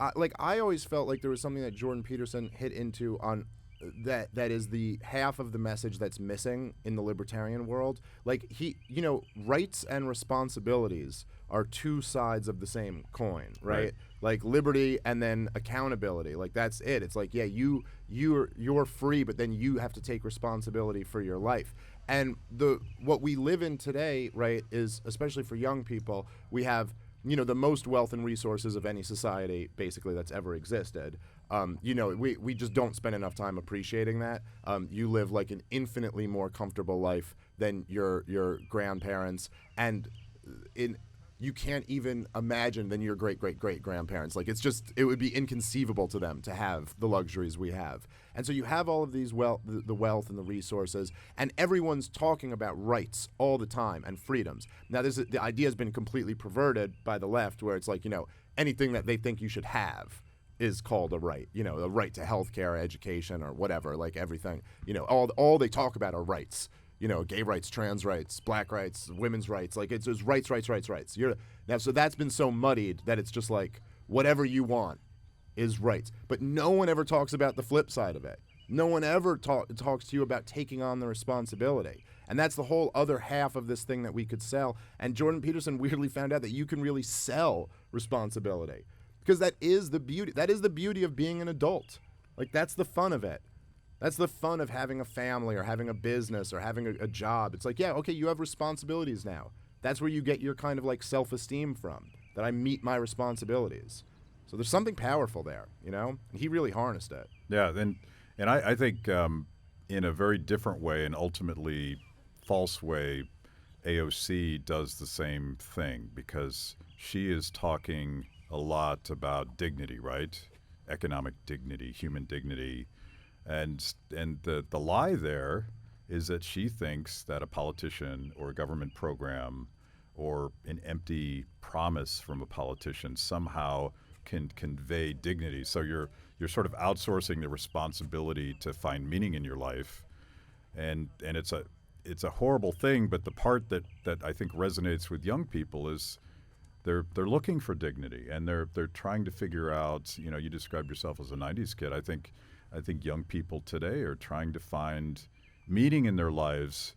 I always felt like there was something that Jordan Peterson hit into on that is the half of the message that's missing in the libertarian world. Like rights and responsibilities are two sides of the same coin, right? Like liberty and then accountability. Like that's it. It's like, yeah, you're free, but then you have to take responsibility for your life. And what we live in today, right, is especially for young people, we have the most wealth and resources of any society basically that's ever existed. We just don't spend enough time appreciating that. You live like an infinitely more comfortable life than your grandparents, and you can't even imagine than your great-great-great-grandparents. Like it would be inconceivable to them to have the luxuries we have. And so you have all of these the wealth and the resources, and everyone's talking about rights all the time and freedoms. Now the idea has been completely perverted by the left, where it's like, anything that they think you should have is called a right. A right to healthcare, education, or whatever, like everything. All they talk about are rights. Gay rights, trans rights, black rights, women's rights. Like it's just rights. So that's been so muddied that it's just like whatever you want is rights. But no one ever talks about the flip side of it. No one ever talks to you about taking on the responsibility. And that's the whole other half of this thing that we could sell. And Jordan Peterson weirdly found out that you can really sell responsibility, because that is the beauty. That is the beauty of being an adult. Like that's the fun of it. That's the fun of having a family or having a business or having a job. It's like, yeah, okay, you have responsibilities now. That's where you get your kind of like self-esteem from, that I meet my responsibilities. So there's something powerful there, And he really harnessed it. Yeah, and I think in a very different way and ultimately false way, AOC does the same thing, because she is talking a lot about dignity, right? Economic dignity, human dignity. And the lie there is that she thinks that a politician or a government program or an empty promise from a politician somehow can convey dignity. So you're sort of outsourcing the responsibility to find meaning in your life, and it's a horrible thing. But the part that I think resonates with young people is they're looking for dignity, and they're trying to figure out. You described yourself as a '90s kid. I think young people today are trying to find meaning in their lives,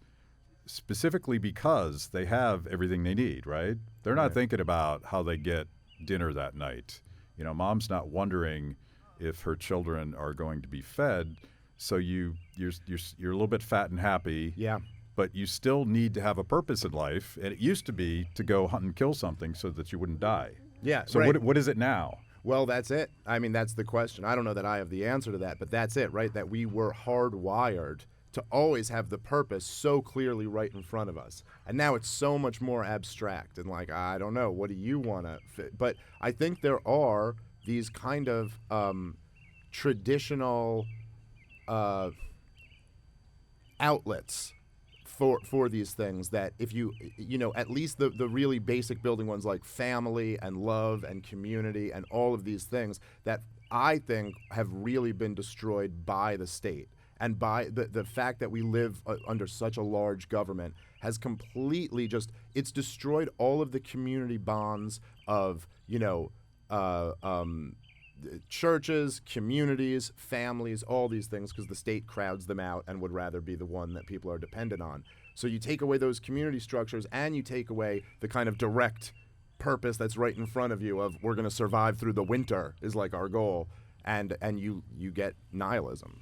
specifically because they have everything they need, right? They're not thinking about how they get dinner that night. Mom's not wondering if her children are going to be fed. So you're a little bit fat and happy. Yeah. But you still need to have a purpose in life. And it used to be to go hunt and kill something so that you wouldn't die. Yeah. So right. What is it now? Well, that's it. I mean, that's the question. I don't know that I have the answer to that, but that's it, right? That we were hardwired to always have the purpose so clearly right in front of us. And now it's so much more abstract and like, I don't know, what do you want to fit? But I think there are these kind of traditional outlets for these things that if you at least the really basic building ones like family and love and community and all of these things that I think have really been destroyed by the state. And by the fact that we live under such a large government has completely it's destroyed all of the community bonds of, churches, communities, families, all these things, because the state crowds them out and would rather be the one that people are dependent on. So you take away those community structures and you take away the kind of direct purpose that's right in front of you of we're going to survive through the winter is like our goal. And you get nihilism.